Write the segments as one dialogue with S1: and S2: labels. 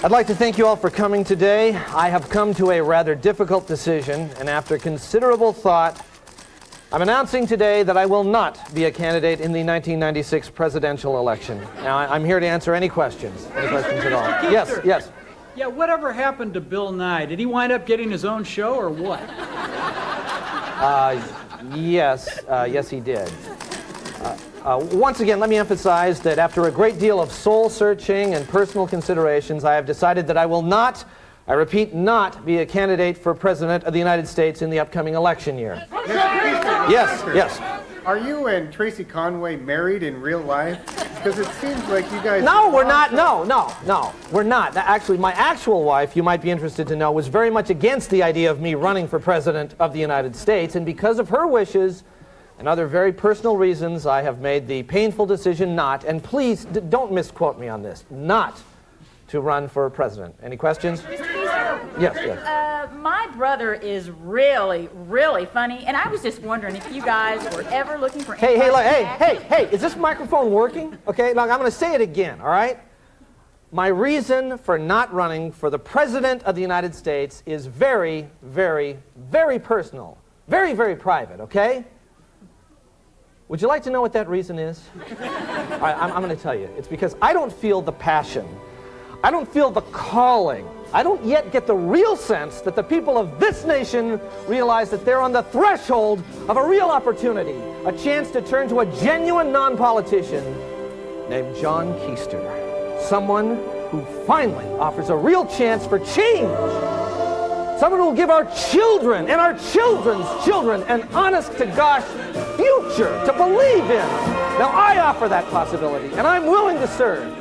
S1: I'd like to thank you all for coming today. I have come to a rather difficult decision, and after considerable thought, I'm announcing today that I will not be a candidate in the 1996 presidential election. Now, I'm here to answer any questions at all.
S2: Keister.
S1: Yes.
S2: Yeah, whatever happened to Bill Nye? Did he wind up getting his own show or what?
S1: Yes, he did. Once again, let me emphasize that after a great deal of soul-searching and personal considerations, I have decided that I will not, I repeat, not be a candidate for President of the United States in the upcoming election year. Yes.
S3: Are you and Tracy Conway married in real life? Because it seems like you guys...
S1: No, we're not. No, we're not. Actually, my actual wife, you might be interested to know, was very much against the idea of me running for President of the United States, and because of her wishes and other very personal reasons, I have made the painful decision not, and please don't misquote me on this, not to run for president. Any questions?
S4: Mr. Keister?
S1: Yes.
S4: My brother is really, really funny, and I was just wondering if you guys were ever looking for...
S1: Hey, is this microphone working? Okay, look, I'm going to say it again, all right? My reason for not running for the President of the United States is very, very, very personal. Very, very private, okay? Would you like to know what that reason is? All right, I'm going to tell you. It's because I don't feel the passion. I don't feel the calling. I don't yet get the real sense that the people of this nation realize that they're on the threshold of a real opportunity, a chance to turn to a genuine non-politician named John Keister. Someone who finally offers a real chance for change. Someone who will give our children and our children's children an honest-to-gosh future to believe in. Now, I offer that possibility, and I'm willing to serve.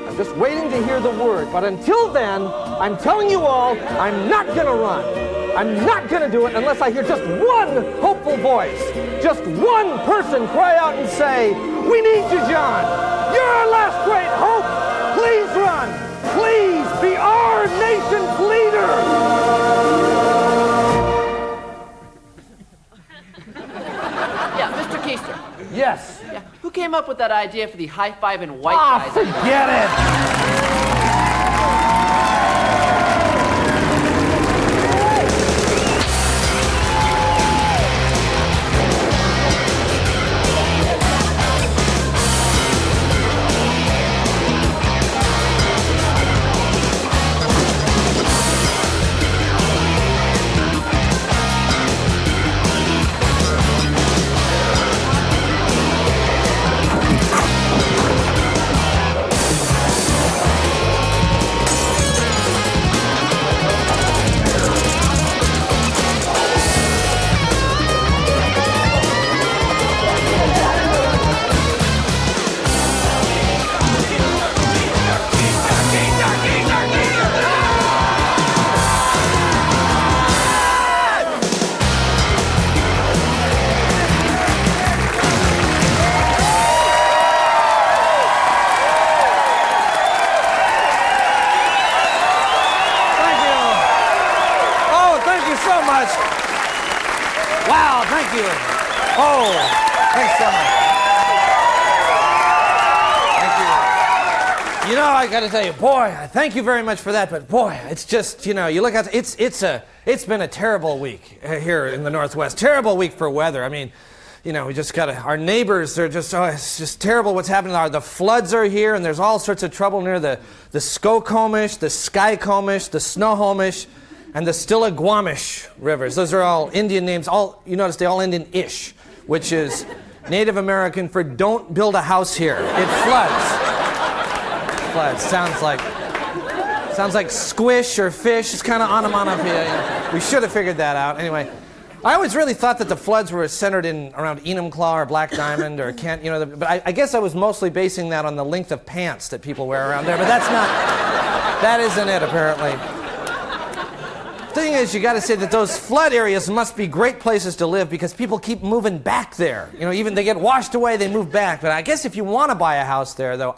S1: I'm just waiting to hear the word. But until then, I'm telling you all, I'm not going to run. I'm not going to do it unless I hear just one hopeful voice. Just one person cry out and say, "We need you, John. You're our last great hope. Please run. Please be our nation's leader."
S5: Keister.
S1: Yes.
S5: Yeah. Who came up with that idea for the high-five and white guys?
S1: Forget it. I got to tell you, boy, thank you very much for that, but boy, it's just, you look at it's been a terrible week here in the Northwest. Terrible week for weather. I mean, we just got our neighbors are just, it's just terrible what's happening. The floods are here, and there's all sorts of trouble near the Skokomish, the Skykomish, the Snohomish, and the Stillaguamish rivers. Those are all Indian names. You notice they all end in ish, which is Native American for don't build a house here. It floods. Sounds like squish or fish. It's kind of onomatopoeia. We should have figured that out. Anyway, I always really thought that the floods were centered around Enumclaw or Black Diamond or Kent. But I guess I was mostly basing that on the length of pants that people wear around there. But that isn't it apparently. The thing is, you got to say that those flood areas must be great places to live because people keep moving back there. Even they get washed away, they move back. But I guess if you want to buy a house there, though,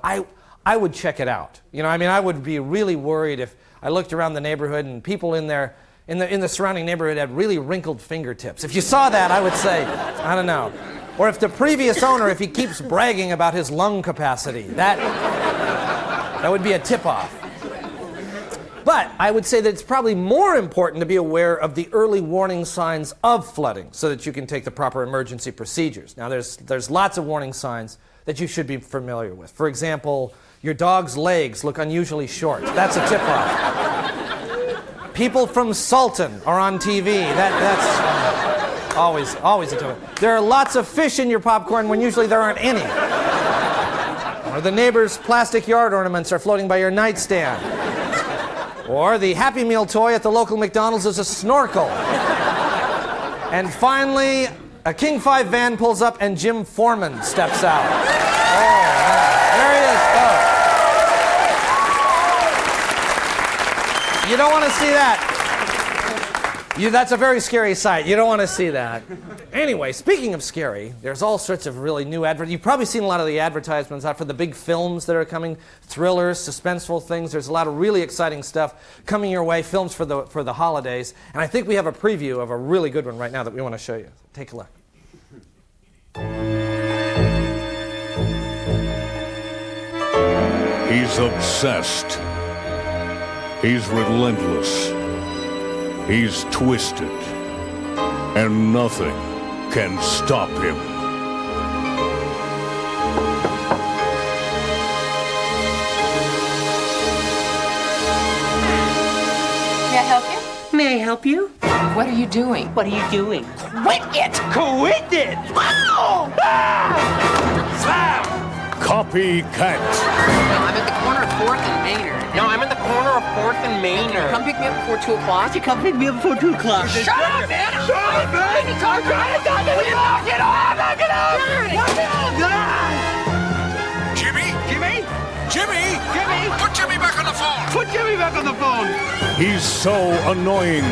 S1: I would check it out. I would be really worried if I looked around the neighborhood and people in the surrounding neighborhood had really wrinkled fingertips. If you saw that, I would say, I don't know. Or if the previous owner, if he keeps bragging about his lung capacity, that would be a tip-off. But I would say that it's probably more important to be aware of the early warning signs of flooding so that you can take the proper emergency procedures. Now, there's lots of warning signs that you should be familiar with. For example, your dog's legs look unusually short. That's a tip-off. People from Sultan are on TV. That's always a tip-off. There are lots of fish in your popcorn when usually there aren't any. Or the neighbor's plastic yard ornaments are floating by your nightstand. Or the Happy Meal toy at the local McDonald's is a snorkel. And finally, a King 5 van pulls up and Jim Foreman steps out. Oh, man. There he is. Oh. You don't want to see that. That's a very scary sight. You don't want to see that. Anyway, speaking of scary, there's all sorts of really new You've probably seen a lot of the advertisements out for the big films that are coming, thrillers, suspenseful things. There's a lot of really exciting stuff coming your way, films for the holidays. And I think we have a preview of a really good one right now that we want to show you. Take a look.
S6: He's obsessed. He's relentless. He's twisted. And nothing can stop him.
S7: May I help you?
S8: May I help you?
S7: What are you doing?
S8: What are you doing?
S7: Quit it!
S8: Quit it!
S7: Wow!
S6: Copycat.
S5: I'm at the corner of 4th and Maynard.
S8: No, I'm in the corner of 4th and Maynard.
S5: Come pick me up before 2 o'clock.
S8: You come pick me up before 2 o'clock.
S7: Shut up, man! Shut up, man! I'm trying to talk to you! Knock it off! Knock it off! Knock it off!
S6: Jimmy?
S8: Jimmy?
S6: Jimmy?
S8: Jimmy?
S6: Put Jimmy back on the phone.
S8: Put Jimmy back on the phone.
S6: He's so annoying.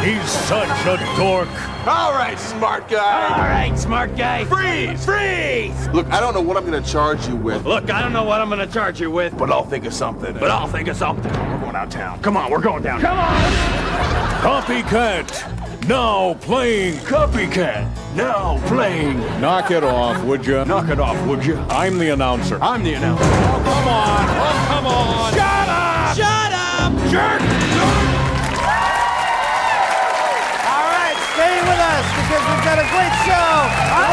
S6: He's such a dork.
S9: All right, smart guy.
S8: All right, smart guy.
S9: Freeze!
S8: Freeze!
S9: Look, I don't know what I'm going to charge you with.
S8: Look, I don't know what I'm going to charge you with,
S9: But I'll think of something.
S8: but I'll think of something.
S9: We're going downtown. Come on, we're going down.
S8: Come on!
S6: Copycat. Now playing.
S9: Copycat. Now playing.
S6: Knock it off, would you?
S9: Knock it off, would you?
S6: I'm the announcer.
S9: I'm the announcer.
S6: Oh, come on. Oh, come on.
S9: Shut up!
S1: Shut up!
S9: Jerk!
S1: All right, stay with us because we've got a great show.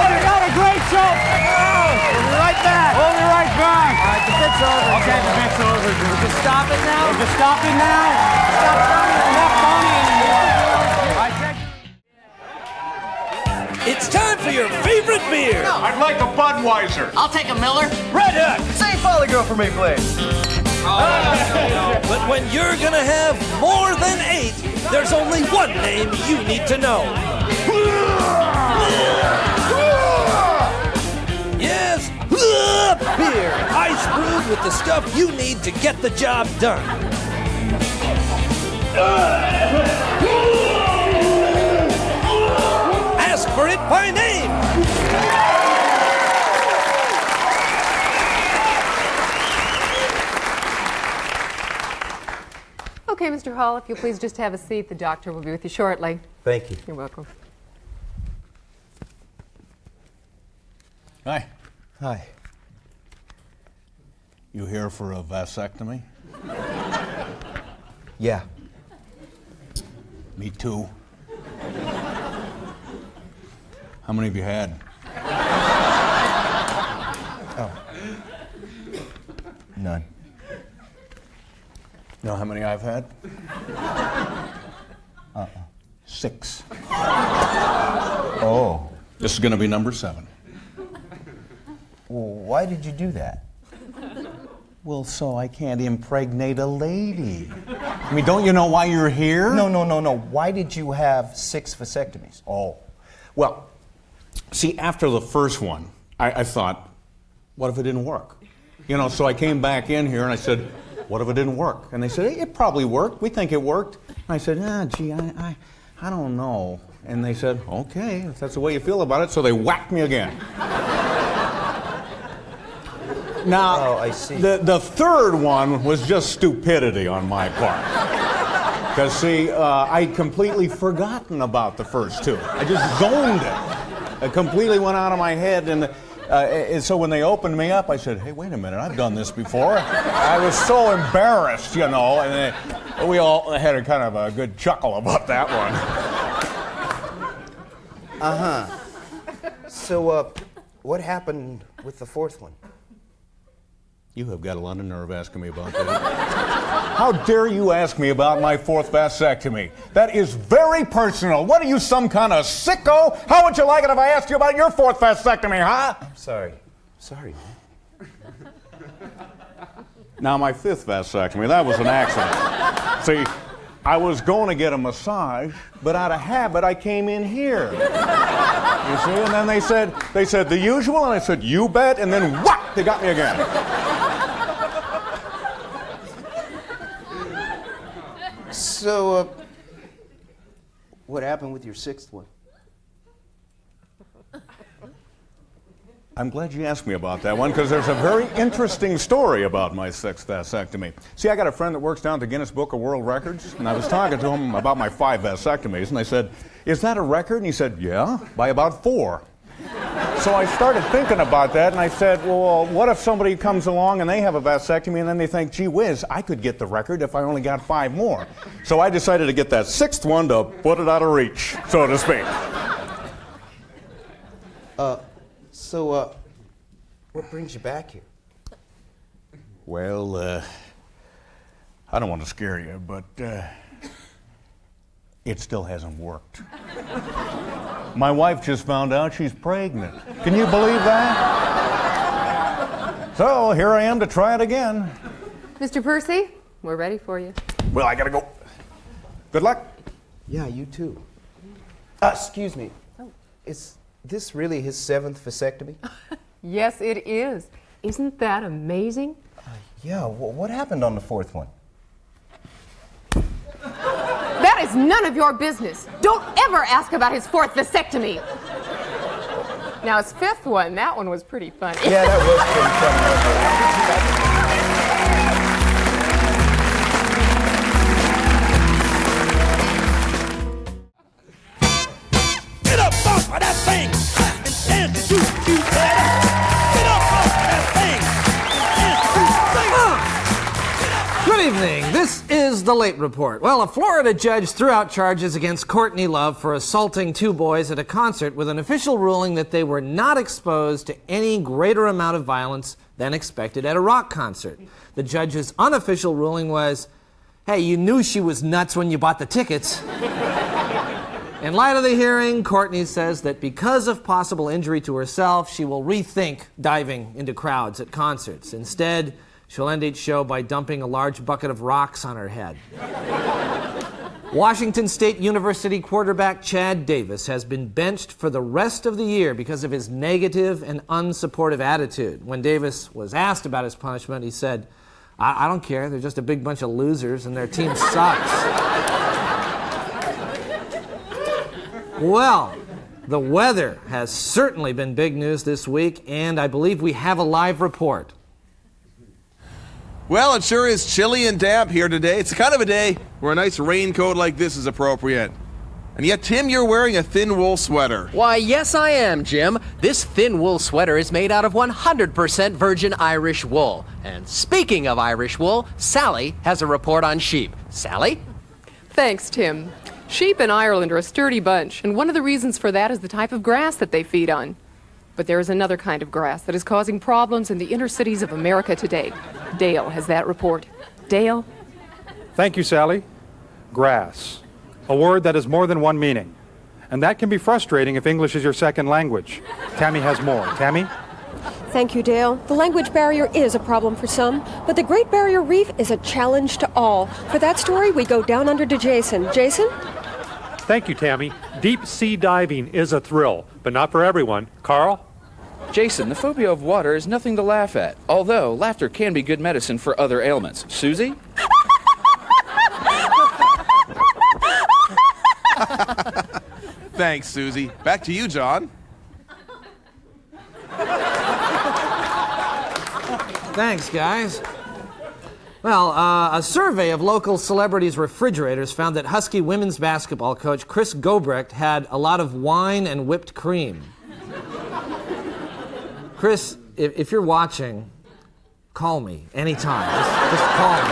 S2: We got a great show.
S1: We'll be right back.
S2: We'll be right back.
S1: All right, the bit's over.
S2: Okay, the bit's over.
S1: We can stop it now.
S2: We can stop it now.
S1: Stop filming.
S2: Not funny anymore. I checked.
S10: It's time for your favorite beer.
S9: I'd like a Budweiser.
S5: I'll take a Miller.
S10: Red Hook.
S3: Say Folly Girl for me, please.
S10: But when you're gonna have more than 8, there's only one name you need to know. Yes, beer. Ice brewed with the stuff you need to get the job done. Ask for it by name.
S11: Okay, Mr. Hall, if you'll please just have a seat. The doctor will be with you shortly.
S3: Thank you.
S11: You're welcome.
S6: Hi.
S3: Hi.
S6: You here for a vasectomy?
S3: Yeah.
S6: Me too. How many have you had?
S3: Oh. None.
S6: You know how many I've had? 6.
S3: Oh.
S6: This is going to be number 7.
S3: Well, why did you do that?
S6: Well, so I can't impregnate a lady. I mean, don't you know why you're here?
S3: No. Why did you have 6 vasectomies?
S6: Oh. Well, see, after the first one, I thought, what if it didn't work? You know, so I came back in here and I said, what if it didn't work? And they said, hey, it probably worked. We think it worked. And I said, gee, I don't know. And they said, okay, if that's the way you feel about it. So they whacked me again. Now,
S3: Oh, I see.
S6: The third one was just stupidity on my part. Because, see, I'd completely forgotten about the first 2. I just zoned it. It completely went out of my head. And And so when they opened me up, I said, hey, wait a minute, I've done this before. I was so embarrassed, you know, and we all had a kind of a good chuckle about that one.
S12: So, what happened with the fourth one?
S6: You have got a lot of nerve asking me about that. How dare you ask me about my fourth vasectomy? That is very personal. What are you, some kind of sicko? How would you like it if I asked you about your fourth vasectomy, huh?
S12: I'm sorry. Sorry, man.
S6: Now, my fifth vasectomy, that was an accident. See, I was going to get a massage, but out of habit, I came in here. You see, and then they said the usual, and I said, you bet, and then whack, they got me again.
S12: So, what happened with your sixth one?
S6: I'm glad you asked me about that one, because there's a very interesting story about my sixth vasectomy. See, I got a friend that works down at the Guinness Book of World Records, and I was talking to him about my 5 vasectomies, and I said, is that a record? And he said, yeah, by about 4. So I started thinking about that, and I said, well, what if somebody comes along and they have a vasectomy, and then they think, gee whiz, I could get the record if I only got 5 more. So I decided to get that 6th one to put it out of reach, so to speak.
S12: So, what brings you back here?
S6: Well, I don't want to scare you, but it still hasn't worked. My wife just found out she's pregnant. Can you believe that? So here I am to try it again.
S11: Mr. Percy, we're ready for you.
S6: Well, I gotta go. Good luck.
S12: Yeah, you too. Excuse me. Is this really his 7th vasectomy?
S11: Yes, it is. Isn't that amazing?
S12: Yeah, what happened on the 4th one?
S11: That is none of your business. Don't ever ask about his 4th vasectomy. Now, his 5th one, that one was pretty funny.
S12: Yeah, that was pretty
S10: funny. Get up off of that thing and stand to do better. Get up off of that thing and stand to do.
S1: Good evening. This is the Late Report. Well, a Florida judge threw out charges against Courtney Love for assaulting 2 boys at a concert with an official ruling that they were not exposed to any greater amount of violence than expected at a rock concert. The judge's unofficial ruling was, hey, you knew she was nuts when you bought the tickets. In light of the hearing, Courtney says that because of possible injury to herself, she will rethink diving into crowds at concerts. Instead, she'll end each show by dumping a large bucket of rocks on her head. Washington State University quarterback Chad Davis has been benched for the rest of the year because of his negative and unsupportive attitude. When Davis was asked about his punishment, he said, I don't care, they're just a big bunch of losers and their team sucks. Well, the weather has certainly been big news this week, and I believe we have a live report.
S13: Well, it sure is chilly and damp here today. It's kind of a day where a nice raincoat like this is appropriate. And yet, Tim, you're wearing a thin wool sweater.
S14: Why, yes, I am, Jim. This thin wool sweater is made out of 100% virgin Irish wool. And speaking of Irish wool, Sally has a report on sheep. Sally?
S11: Thanks, Tim. Sheep in Ireland are a sturdy bunch, and one of the reasons for that is the type of grass that they feed on. But there is another kind of grass that is causing problems in the inner cities of America today. Dale has that report. Dale?
S15: Thank you, Sally. Grass. A word that has more than one meaning. And that can be frustrating if English is your second language. Tammy has more. Tammy?
S16: Thank you, Dale. The language barrier is a problem for some, but the Great Barrier Reef is a challenge to all. For that story, we go down under to Jason. Jason?
S15: Thank you, Tammy. Deep sea diving is a thrill, but not for everyone. Carl?
S17: Jason, the phobia of water is nothing to laugh at, although laughter can be good medicine for other ailments. Susie?
S13: Thanks, Susie. Back to you, John.
S1: Thanks, guys. Well, a survey of local celebrities' refrigerators found that Husky women's basketball coach Chris Gobrecht had a lot of wine and whipped cream. Chris, if you're watching, call me anytime. Just call me.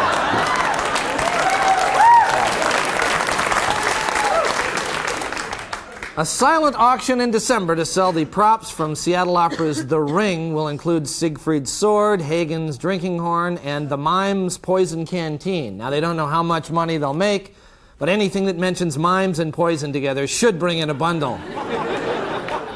S1: A silent auction in December to sell the props from Seattle Opera's The Ring will include Siegfried's sword, Hagen's drinking horn, and the Mimes poison canteen. Now, they don't know how much money they'll make, but anything that mentions mimes and poison together should bring in a bundle.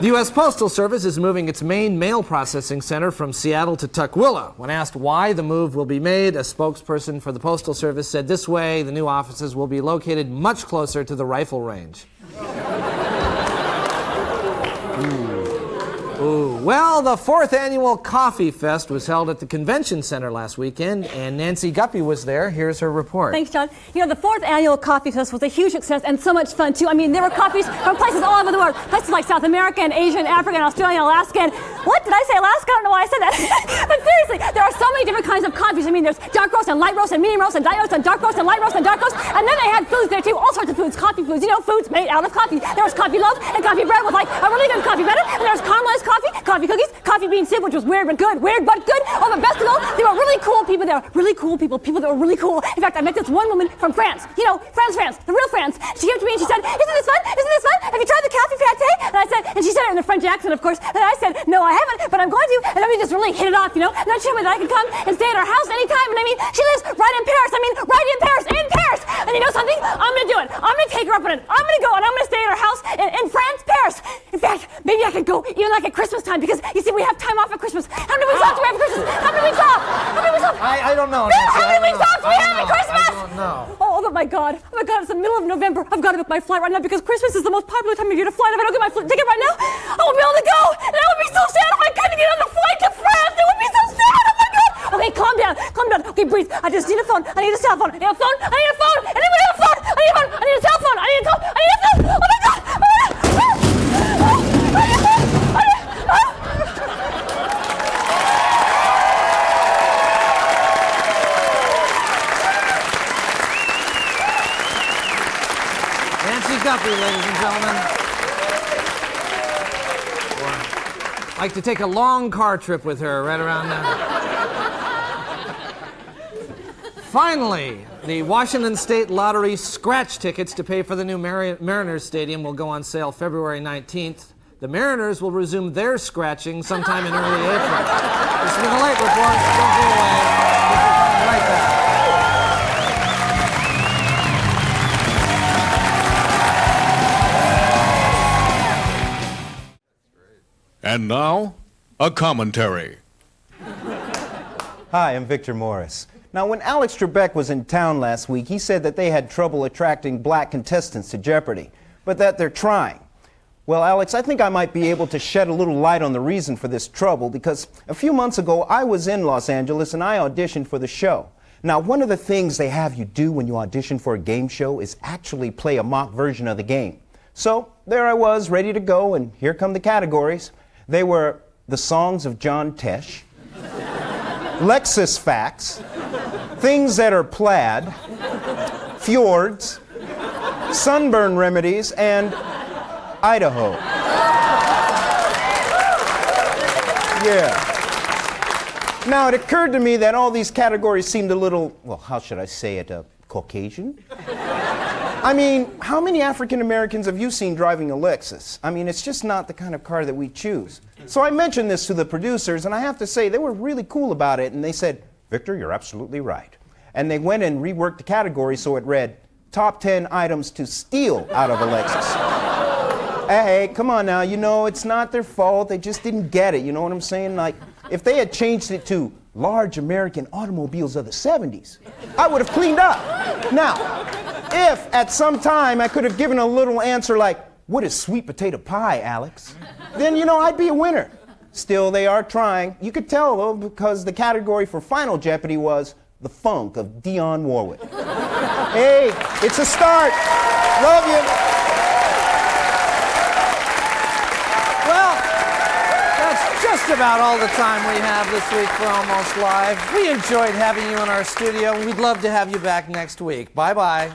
S1: The U.S. Postal Service is moving its main mail processing center from Seattle to Tukwila. When asked why the move will be made, a spokesperson for the Postal Service said this way the new offices will be located much closer to the rifle range. Ooh. Well, the 4th annual Coffee Fest was held at the Convention Center last weekend, and Nancy Guppy was there. Here's her report.
S18: Thanks, John. You know, the 4th annual Coffee Fest was a huge success and so much fun, too. I mean, there were coffees from places all over the world. Places like South America and Asia and Africa and Australia and Alaska. And what? Did I say Alaska? I don't know why I said that. But seriously, there are so many different kinds of coffees. I mean, there's dark roast and light roast and medium roast and diet roast and dark roast and light roast and dark roast. And then they had foods there, too. All sorts of foods. Coffee foods. You know, foods made out of coffee. There was coffee loaf and coffee bread with, like, a really good coffee butter. And there was caramelized coffee, coffee cookies, coffee bean soup, which was weird but good. Weird but good. Oh, but best of all, there were really cool people there. Really cool people. People that were really cool. In fact, I met this one woman from France. You know, France, the real France. She came to me and she said, "Isn't this fun? Isn't this fun? Have you tried the coffee pate?" And I said, and she said it in a French accent, of course. And I said, "No, I haven't, but I'm going to." And then we just really hit it off, you know. And then she told me that I could come and stay at her house anytime. And I mean, she lives right in Paris. I mean, right in Paris, in Paris. And you know something? I'm going to do it. I'm going to take her up on it. I'm going to go and I'm going to stay at her house in France, Paris. In fact, maybe I could go even like at Christmas time because, you see, we have time off at Christmas. How many weeks off do we have for Christmas? How many weeks off? How many weeks off?
S1: I don't know.
S18: Bill, how many weeks off do we have at Christmas?
S1: I don't know.
S18: Oh, my God. Oh, my God. It's the middle of November. I've got to book my flight right now because Christmas is the most popular time of year to fly. And if I don't get my ticket right now, I won't be able to go. And I would be so sad if I couldn't get on the flight to France. It would be so sad. Oh, my God. Okay, calm down. Calm down. Okay, breathe. I just need a phone. I need a cell phone. I need a phone. I need a phone. Anybody have a phone? I need a phone. I need a cell phone. I need a phone. I need a phone. Oh, my God. Oh, my God.
S1: Guppy, ladies and gentlemen. I'd like to take a long car trip with her right around now. Finally, the Washington State Lottery scratch tickets to pay for the new Mariners Stadium will go on sale February 19th. The Mariners will resume their scratching sometime in early April. This has been the Late Report. Don't go away. We'll be coming right back.
S9: And now, a commentary.
S12: Hi, I'm Victor Morris. Now, when Alex Trebek was in town last week, he said that they had trouble attracting black contestants to Jeopardy, but that they're trying. Well, Alex, I think I might be able to shed a little light on the reason for this trouble, because a few months ago, I was in Los Angeles and I auditioned for the show. Now, one of the things they have you do when you audition for a game show is actually play a mock version of the game. So, there I was, ready to go, and here come the categories. They were the songs of John Tesh, Lexus facts, things that are plaid, fjords, sunburn remedies, and Idaho. Yeah. Now, it occurred to me that all these categories seemed a little, well, how should I say it, Caucasian? I mean, how many African Americans have you seen driving a Lexus? I mean, it's just not the kind of car that we choose. So I mentioned this to the producers, and I have to say, they were really cool about it, and they said, "Victor, you're absolutely right." And they went and reworked the category so it read, "Top 10 items to steal out of a Lexus." Hey, come on now, you know, it's not their fault, they just didn't get it, you know what I'm saying? Like, if they had changed it to large American automobiles of the 70s, I would have cleaned up. Now, if at some time I could have given a little answer like, "What is sweet potato pie, Alex?" then, you know, I'd be a winner. Still, they are trying. You could tell, though, because the category for Final Jeopardy was the funk of Dionne Warwick. Hey, it's a start. Love you.
S1: Well, that's just about all the time we have this week for Almost Live. We enjoyed having you in our studio, and we'd love to have you back next week. Bye-bye.